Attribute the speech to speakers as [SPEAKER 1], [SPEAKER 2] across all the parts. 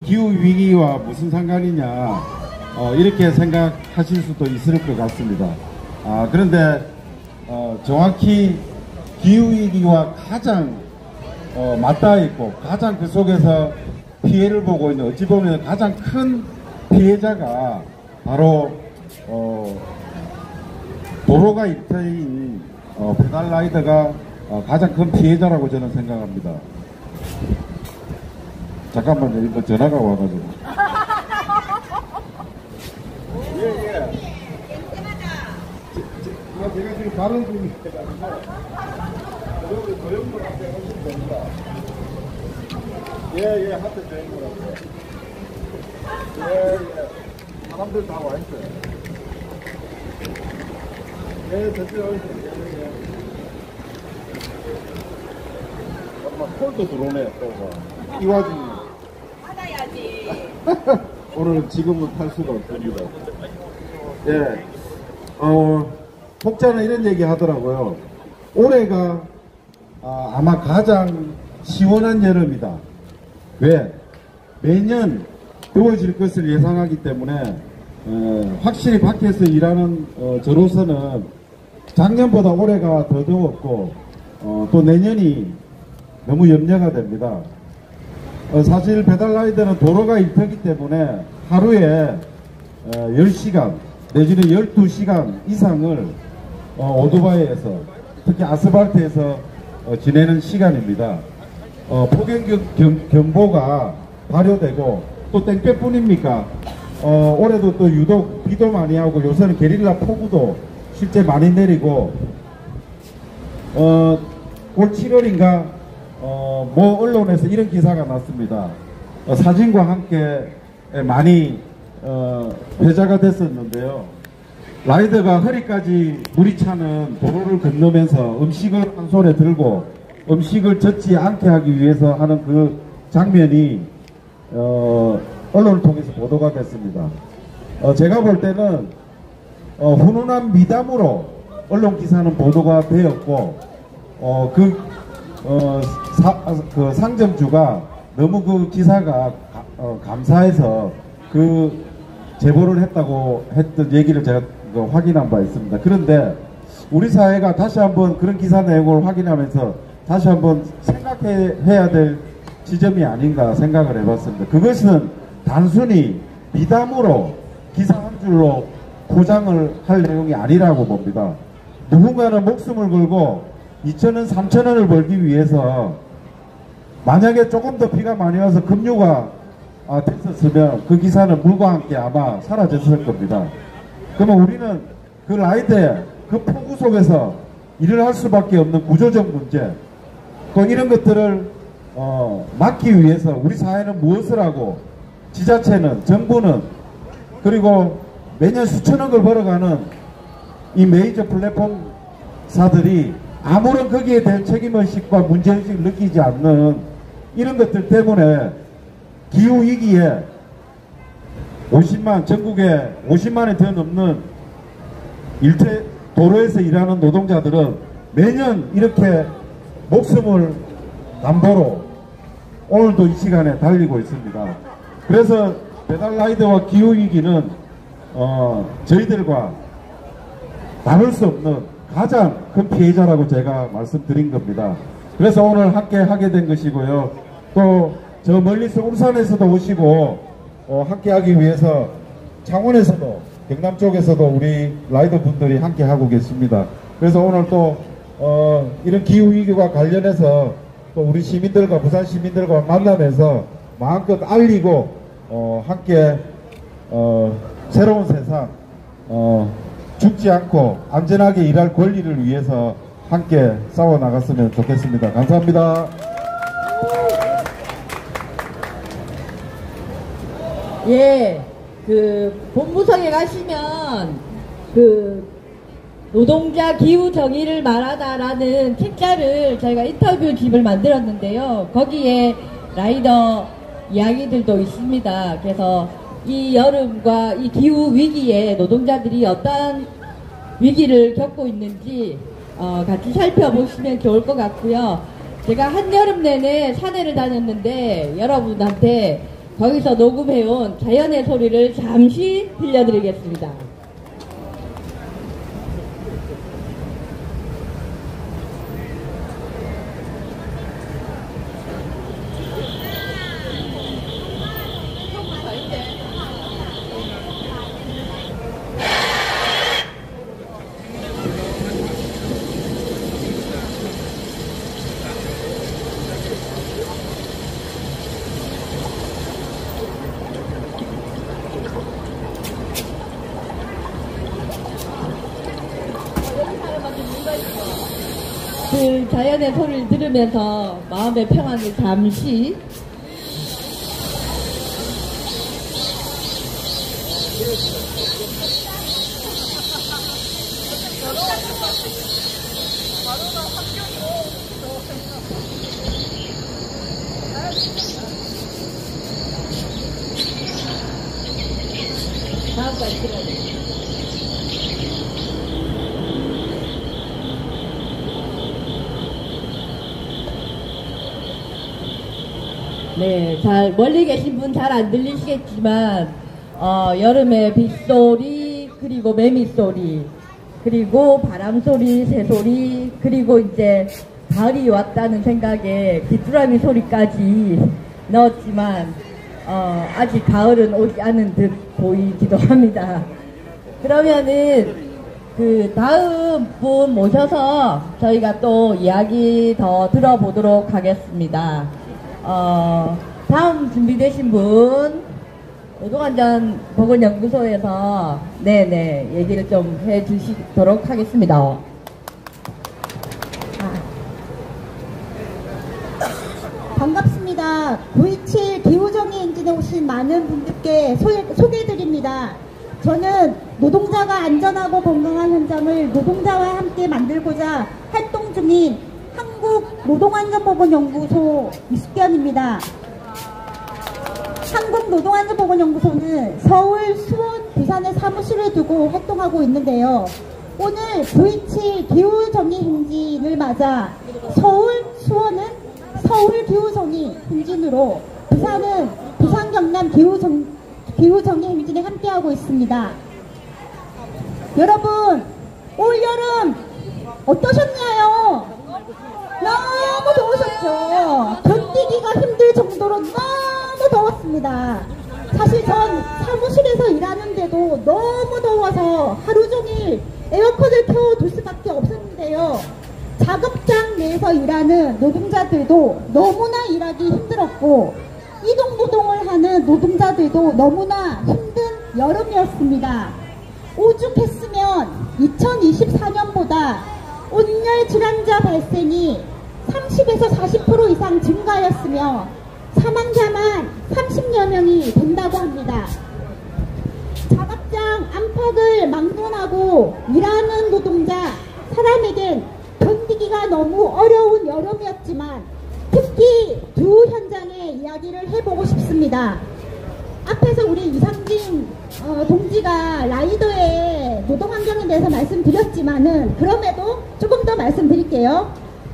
[SPEAKER 1] 기후위기와 무슨 상관이냐 이렇게 생각하실 수도 있을 것 같습니다. 그런데 정확히 기후위기와 가장 맞닿아 있고 가장 그 속에서 피해를 보고 있는, 어찌 보면 가장 큰 피해자가 바로 도로가 일터인 페달라이더가 가장 큰 피해자라고 저는 생각합니다. 잠깐만요, 이거 전화가 와가지고. 예. 제가 지금 다른 중이라서 여기 도영물 앞에 오시면 됩니다. 예, 하트 도영물 앞에. 예. 사람들 다 와 있어요. 예, 저쪽에 오시면 돼요. 막 콜도 들어오네, 또. 이 와중에. 받아야지. 오늘 지금은 탈 수가 없습니다. 예. 혹자는 이런 얘기 하더라고요. 올해가 아마 가장 시원한 여름이다. 왜? 매년 더워질 것을 예상하기 때문에 확실히 밖에서 일하는 저로서는 작년보다 올해가 더 더웠고 또 내년이 너무 염려가 됩니다. 사실 페달라이더는 도로가 일터이기 때문에 하루에 10시간 내지는 12시간 이상을 오토바이에서, 특히 아스팔트에서 지내는 시간입니다. 폭염경보가 발효되고 또 땡볕뿐입니까? 올해도 또 유독 비도 많이 하고 요새는 게릴라 폭우도 실제 많이 내리고 올 7월인가 모 언론에서 이런 기사가 났습니다. 사진과 함께 많이 회자가 됐었는데요. 라이더가 허리까지 물이 차는 도로를 건너면서 음식을 한 손에 들고 음식을 젖지 않게 하기 위해서 하는 그 장면이 언론을 통해서 보도가 됐습니다. 제가 볼 때는 훈훈한 미담으로 언론 기사는 보도가 되었고 그 상점주가 너무 그 기사가 감사해서 그 제보를 했다고 했던 얘기를 제가 확인한 바 있습니다. 그런데 우리 사회가 다시 한번 그런 기사 내용을 확인하면서 다시 한번 생각해야 될 지점이 아닌가 생각을 해봤습니다. 그것은 단순히 미담으로 기사 한 줄로 포장을 할 내용이 아니라고 봅니다. 누군가는 목숨을 걸고 2,000원, 3,000원을 벌기 위해서 만약에 조금 더 비가 많이 와서 급류가 됐었으면 그 기사는 물과 함께 아마 사라졌을 겁니다. 그러면 우리는 그 라이드에 그 폭우 속에서 일을 할 수밖에 없는 구조적 문제, 또 이런 것들을 막기 위해서 우리 사회는 무엇을 하고, 지자체는, 정부는, 그리고 매년 수천억을 벌어가는 이 메이저 플랫폼사들이 아무런 거기에 대한 책임의식과 문제의식을 느끼지 않는 이런 것들 때문에 기후위기에 전국에 50만이 더 넘는 도로에서 일하는 노동자들은 매년 이렇게 목숨을 담보로 오늘도 이 시간에 달리고 있습니다. 그래서 페달라이더와 기후위기는 저희들과 나눌 수 없는 가장 큰 피해자라고 제가 말씀드린 겁니다. 그래서 오늘 함께 하게 된 것이고요. 또 저 멀리서 울산에서도 오시고 함께 하기 위해서 창원에서도, 경남 쪽에서도 우리 라이더 분들이 함께 하고 계십니다. 그래서 오늘 또 이런 기후위기와 관련해서 또 우리 시민들과, 부산 시민들과 만나면서 마음껏 알리고 함께 새로운 세상, 죽지 않고 안전하게 일할 권리를 위해서 함께 싸워 나갔으면 좋겠습니다. 감사합니다.
[SPEAKER 2] 예, 본부석에 가시면 노동자 기후 정의를 말하다라는 책자를 저희가 인터뷰집을 만들었는데요. 거기에 라이더 이야기들도 있습니다. 그래서 이 여름과 이 기후 위기에 노동자들이 어떠한 위기를 겪고 있는지 같이 살펴보시면 좋을 것 같고요. 제가 한여름 내내 산에를 다녔는데 여러분한테 거기서 녹음해온 자연의 소리를 잠시 들려드리겠습니다. 그 자연의 소리를 들으면서 마음의 평안을 잠시 다음까지 들어요. 네, 멀리 계신 분 잘 안 들리시겠지만, 여름에 빗소리, 그리고 매미소리, 그리고 바람소리, 새소리, 그리고 이제 가을이 왔다는 생각에 귀뚜라미 소리까지 넣었지만, 아직 가을은 오지 않은 듯 보이기도 합니다. 그러면은, 그 다음 분 모셔서 저희가 또 이야기 더 들어보도록 하겠습니다. 다음 준비되신 분, 노동안전보건연구소에서 네네 얘기를 좀 해주시도록 하겠습니다.
[SPEAKER 3] 반갑습니다. 9.27 기후정의 행진에 오신 많은 분들께 소개해드립니다. 저는 노동자가 안전하고 건강한 현장을 노동자와 함께 만들고자 활동 중인 한국노동안전보건연구소 이숙견입니다. 한국노동안전보건연구소는 서울, 수원, 부산에 사무실을 두고 활동하고 있는데요. 오늘 9.27 기후정의 행진을 맞아 서울, 수원은 서울 기후정의 행진으로 부산은 부산 경남 기후정의 행진에 함께하고 있습니다. 여러분, 올여름 어떠셨나요? 너무 더우셨죠? 견디기가 힘들 정도로 너무 더웠습니다. 사실 전 사무실에서 일하는데도 너무 더워서 하루 종일 에어컨을 켜둘 수밖에 없었는데요. 작업장 내에서 일하는 노동자들도 너무나 일하기 힘들었고 이동부동을 하는 노동자들도 너무나 힘든 여름이었습니다. 오죽했으면 2024년보다 온열 질환자 발생이 30에서 40% 이상 증가하였으며 사망자만 30여 명이 된다고 합니다. 작업장 안팎을 막론하고 일하는 노동자 사람에겐 견디기가 너무 어려운 여름이었지만 특히 두 현장의 이야기를 해보고 싶습니다. 앞에서 우리 이상진 동지가 라이더의 노동환경에 대해서 말씀드렸지만은 그럼에도 조금 더 말씀드릴게요.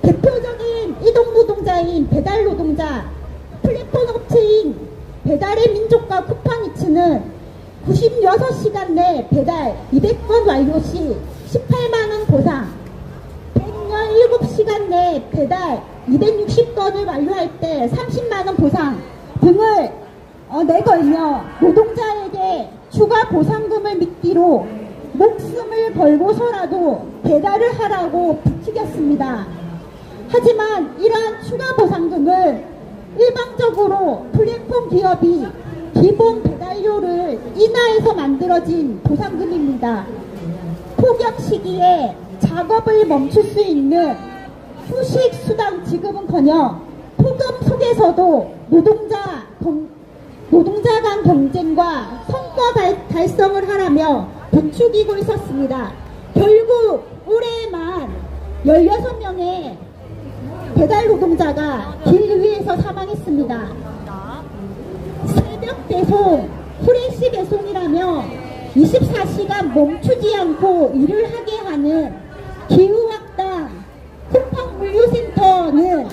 [SPEAKER 3] 대표적인 이동노동자인 배달노동자, 플랫폼 업체인 배달의 민족과 쿠팡이츠는 96시간 내 배달 200건 완료 시 18만원 보상, 117시간 내 배달 260건을 완료할 때 30만원 보상 등을 내걸며 노동자에게 추가 보상금을 미끼로 목숨을 걸고서라도 배달을 하라고 부추겼습니다. 하지만 이러한 추가 보상금을 일방적으로 플랫폼 기업이 기본 배달료를 인하해서 만들어진 보상금입니다. 폭염 시기에 작업을 멈출 수 있는 휴식 수당 지급은커녕 폭염 속에서도 노동자 간 경쟁과 성과 달성을 하라며 부추기고 있었습니다. 결국 올해만 16명의 배달 노동자가 길 위에서 사망했습니다. 새벽 배송, 후레쉬 배송이라며 24시간 멈추지 않고 일을 하게 하는 기후학당 쿠팡 물류센터는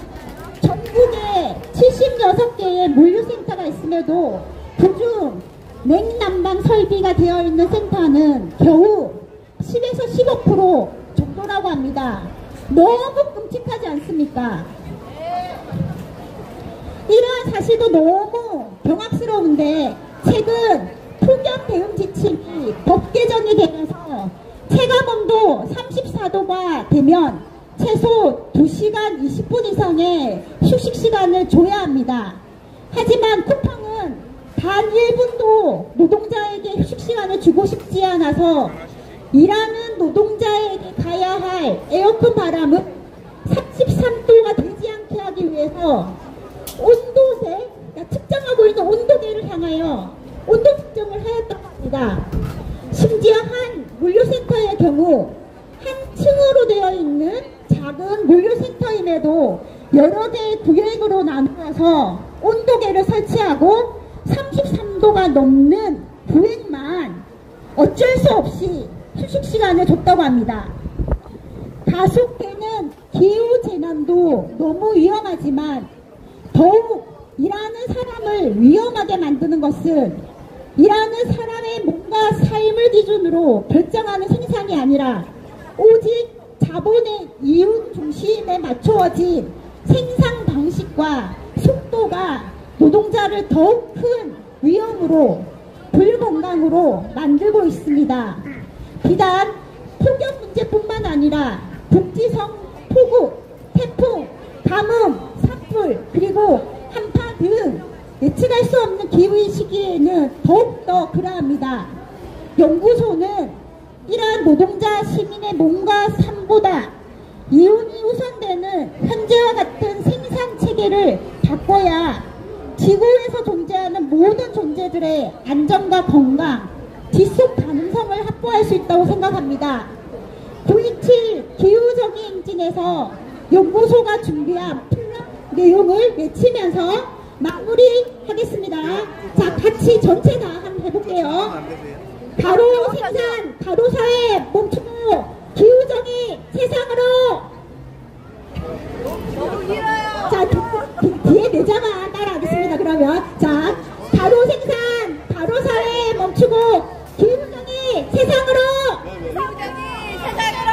[SPEAKER 3] 전국에 76개의 물류센터가 노동자가 있음에도 그중 냉난방 설비가 되어 있는 센터는 겨우 10에서 15% 정도라고 합니다. 너무 끔찍하지 않습니까? 이러한 사실도 너무 경악스러운데 최근 폭염 대응 지침이 법 개정이 되면서 체감온도 34도가 되면 최소 2시간 20분 이상의 휴식시간을 줘야 합니다. 하지만 쿠팡은 단 1분도 노동자에게 휴식시간을 주고 싶지 않아서 일하는 노동자에게 가야 할 에어컨 바람은 33도가 되지 않게 하기 위해서 온도계, 측정하고 있는 온도계를 향하여 온도 측정을 하였다고 합니다. 심지어 한 물류센터의 경우 한 층으로 되어 있는 작은 물류센터임에도 여러 개의 구역으로 나누어서 온도계를 설치하고 33도가 넘는 구역만 어쩔 수 없이 휴식시간을 줬다고 합니다. 가속되는 기후재난도 너무 위험하지만 더욱 일하는 사람을 위험하게 만드는 것은 일하는 사람의 몸과 삶을 기준으로 결정하는 생산이 아니라 오직 자본의 이윤 중심에 맞추어진 생산 방식과 속도가 노동자를 더욱 큰 위험으로 불건강으로 만들고 있습니다. 비단 폭염 문제뿐만 아니라 국지성 폭우, 태풍, 가뭄, 산불, 그리고 한파 등 예측할 수 없는 기후의 시기에는 더욱더 그러합니다. 연구소는 이러한 노동자 시민의 몸과 삶보다 이윤이 우선되는 현재와 같은 생산 체계를 바꿔야 지구에서 존재하는 모든 존재들의 안전과 건강, 지속 가능성을 확보할 수 있다고 생각합니다. 9.27 기후정의 행진에서 연구소가 준비한 플랜 내용을 외치면서 마무리하겠습니다. 자, 같이 전체 다 한번 해볼게요. 바로 생산, 바로 사회 멈추고 기후정의 세상으로.
[SPEAKER 4] 너무 길어요.
[SPEAKER 3] 자, 뒤에 내자만 따라하겠습니다. 그러면 자, 바로 생산, 바로 사회 멈추고 기후정의 세상으로.
[SPEAKER 4] 기후정의 세상으로.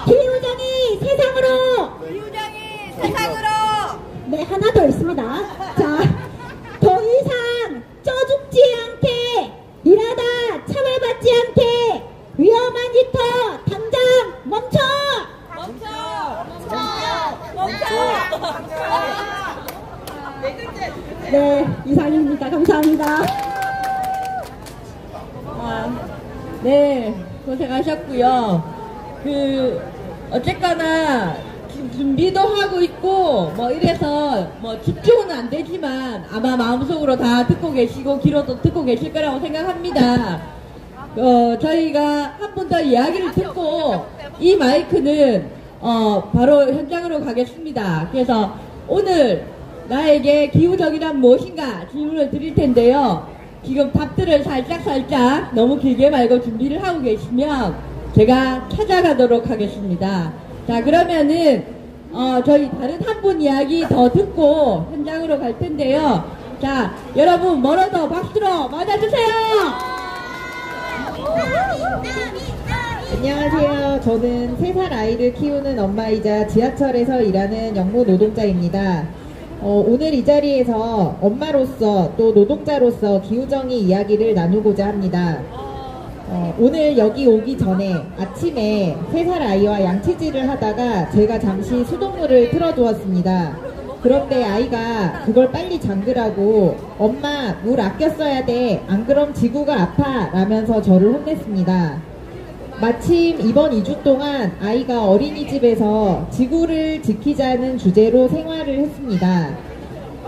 [SPEAKER 3] 기후정의 세상으로.
[SPEAKER 4] 기후정의 세상으로.
[SPEAKER 3] 네, 하나 더 있습니다. 자, 더 이상 쪄죽지 않게 일하다 차별받지 않게 위험한 히터 당장 멈춰.
[SPEAKER 4] 멈춰. 멈춰.
[SPEAKER 3] 네, 이상입니다. 감사합니다.
[SPEAKER 2] 네, 고생하셨고요. 어쨌거나 준비도 하고 있고 뭐 이래서 뭐 집중은 안 되지만 아마 마음속으로 다 듣고 계시고 귀로도 듣고 계실 거라고 생각합니다. 저희가 한 번 더 이야기를 듣고 이 마이크는 바로 현장으로 가겠습니다. 그래서 오늘 나에게 기후정의란 무엇인가 질문을 드릴 텐데요. 지금 답들을 살짝 너무 길게 말고 준비를 하고 계시면 제가 찾아가도록 하겠습니다. 자, 그러면은 저희 다른 한 분 이야기 더 듣고 현장으로 갈 텐데요. 자, 여러분 멀어도 박수로 맞아주세요.
[SPEAKER 5] 안녕하세요. 저는 3살 아이를 키우는 엄마이자 지하철에서 일하는 영무 노동자입니다. 오늘 이 자리에서 엄마로서 또 노동자로서 기후정의 이야기를 나누고자 합니다. 오늘 여기 오기 전에 아침에 3살 아이와 양치질을 하다가 제가 잠시 수돗물을 틀어두었습니다. 그런데 아이가 그걸 빨리 잠그라고 엄마 물 아껴 써야 돼, 안 그럼 지구가 아파 라면서 저를 혼냈습니다. 마침 이번 2주 동안 아이가 어린이집에서 지구를 지키자는 주제로 생활을 했습니다.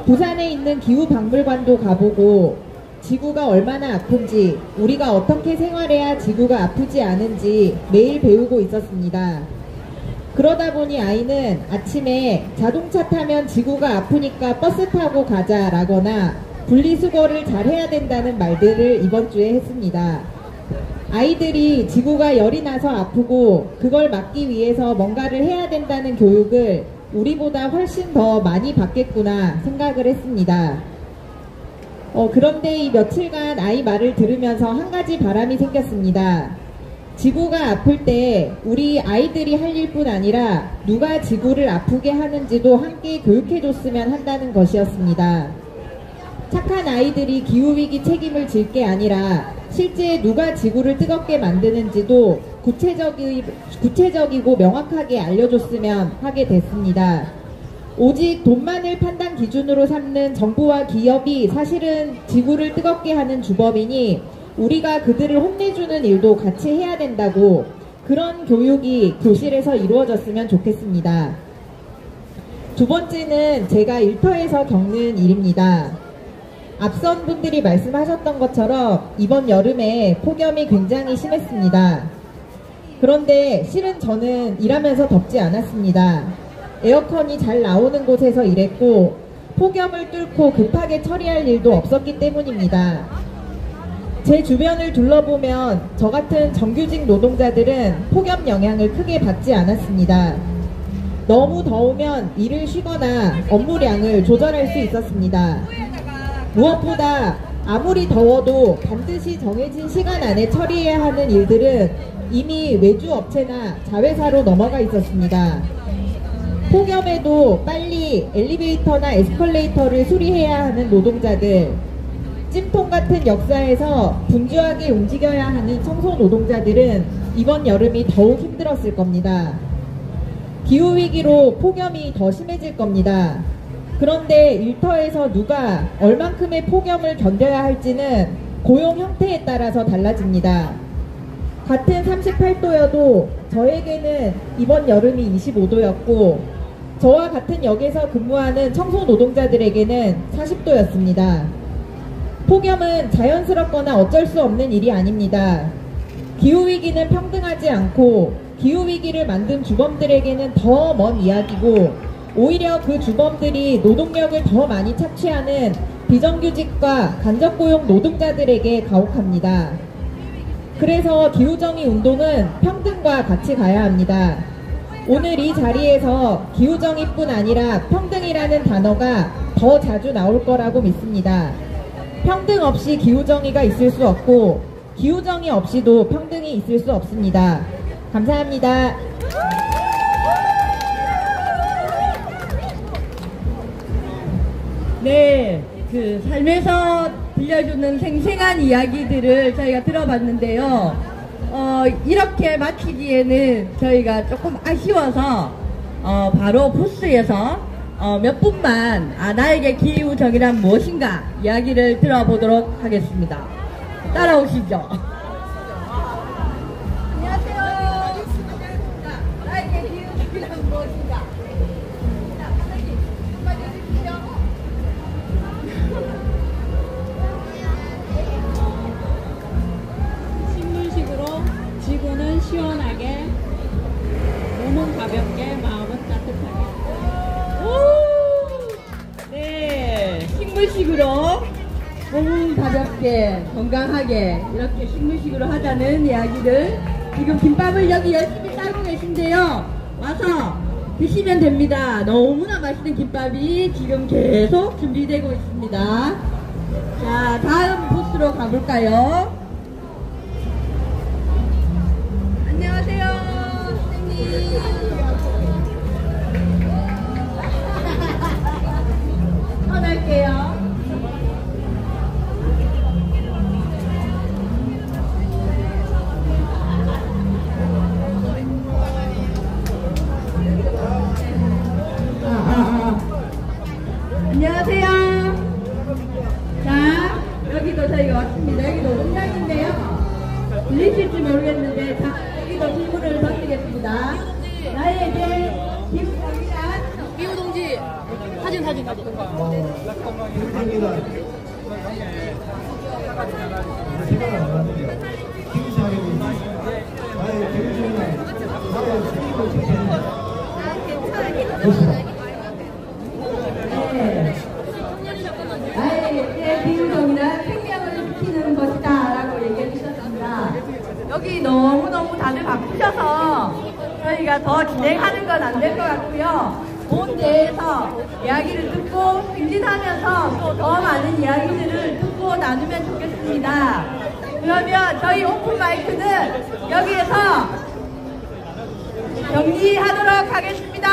[SPEAKER 5] 부산에 있는 기후박물관도 가보고 지구가 얼마나 아픈지, 우리가 어떻게 생활해야 지구가 아프지 않은지 매일 배우고 있었습니다. 그러다 보니 아이는 아침에 자동차 타면 지구가 아프니까 버스 타고 가자 라거나 분리수거를 잘 해야 된다는 말들을 이번 주에 했습니다. 아이들이 지구가 열이 나서 아프고 그걸 막기 위해서 뭔가를 해야 된다는 교육을 우리보다 훨씬 더 많이 받겠구나 생각을 했습니다. 그런데 이 며칠간 아이 말을 들으면서 한 가지 바람이 생겼습니다. 지구가 아플 때 우리 아이들이 할 일뿐 아니라 누가 지구를 아프게 하는지도 함께 교육해줬으면 한다는 것이었습니다. 착한 아이들이 기후위기 책임을 질 게 아니라 실제 누가 지구를 뜨겁게 만드는지도 구체적이고 명확하게 알려줬으면 하게 됐습니다. 오직 돈만을 판단 기준으로 삼는 정부와 기업이 사실은 지구를 뜨겁게 하는 주범이니 우리가 그들을 혼내주는 일도 같이 해야 된다고, 그런 교육이 교실에서 이루어졌으면 좋겠습니다. 두 번째는 제가 일터에서 겪는 일입니다. 앞선 분들이 말씀하셨던 것처럼 이번 여름에 폭염이 굉장히 심했습니다. 그런데 실은 저는 일하면서 덥지 않았습니다. 에어컨이 잘 나오는 곳에서 일했고 폭염을 뚫고 급하게 처리할 일도 없었기 때문입니다. 제 주변을 둘러보면 저 같은 정규직 노동자들은 폭염 영향을 크게 받지 않았습니다. 너무 더우면 일을 쉬거나 업무량을 조절할 수 있었습니다. 무엇보다 아무리 더워도 반드시 정해진 시간 안에 처리해야 하는 일들은 이미 외주 업체나 자회사로 넘어가 있었습니다. 폭염에도 빨리 엘리베이터나 에스컬레이터를 수리해야 하는 노동자들, 찜통 같은 역사에서 분주하게 움직여야 하는 청소 노동자들은 이번 여름이 더욱 힘들었을 겁니다. 기후위기로 폭염이 더 심해질 겁니다. 그런데 일터에서 누가 얼만큼의 폭염을 견뎌야 할지는 고용 형태에 따라서 달라집니다. 같은 38도여도 저에게는 이번 여름이 25도였고 저와 같은 역에서 근무하는 청소 노동자들에게는 40도였습니다. 폭염은 자연스럽거나 어쩔 수 없는 일이 아닙니다. 기후위기는 평등하지 않고 기후위기를 만든 주범들에게는 더 먼 이야기고 오히려 그 주범들이 노동력을 더 많이 착취하는 비정규직과 간접고용 노동자들에게 가혹합니다. 그래서 기후정의 운동은 평등과 같이 가야 합니다. 오늘 이 자리에서 기후정의뿐 아니라 평등이라는 단어가 더 자주 나올 거라고 믿습니다. 평등 없이 기후정의가 있을 수 없고 기후정의 없이도 평등이 있을 수 없습니다. 감사합니다.
[SPEAKER 2] 네, 그 삶에서 들려주는 생생한 이야기들을 저희가 들어봤는데요. 이렇게 마치기에는 저희가 조금 아쉬워서 바로 부스에서 몇 분만 나에게 기후정의란 무엇인가 이야기를 들어보도록 하겠습니다. 따라오시죠.
[SPEAKER 4] 안녕하세요. 나에게 기후정의란 무엇인가? 자, 선생님, 한마디 해주시죠.
[SPEAKER 6] 식물식으로 지구는 시원하게, 몸은 가볍게, 마음은 따뜻하게.
[SPEAKER 2] 네, 식물식으로 몸은 가볍게 건강하게 이렇게 식물식으로 하자는 이야기를 지금 김밥을 여기 열심히 싸고 계신데요. 와서 드시면 됩니다. 너무나 맛있는 김밥이 지금 계속 준비되고 있습니다. 자, 다음 부스로 가볼까요? 안녕하세요, 선생님. 떠날게요. 안녕하세요. 자, 여기도 저희가 왔습니다. 여기도 농장인데요. 들리실지 모르겠는데, 자, 여기도 질문을 던지겠습니다. 나에게 기후정의란
[SPEAKER 4] 기후동지 사진.
[SPEAKER 2] 나에게 기후정의란 생명을 지키는 것이다 라고 얘기해 주셨습니다. 여기 너무너무 다들 바쁘셔서 저희가 더 진행하는 건 안 될 것 같고요. 본대에서 이야기를 듣고 또 승진하면서 또 더 많은 이야기들을 듣고 나누면 좋겠습니다. 그러면 저희 오픈 마이크는 여기에서 정리하도록 하겠습니다.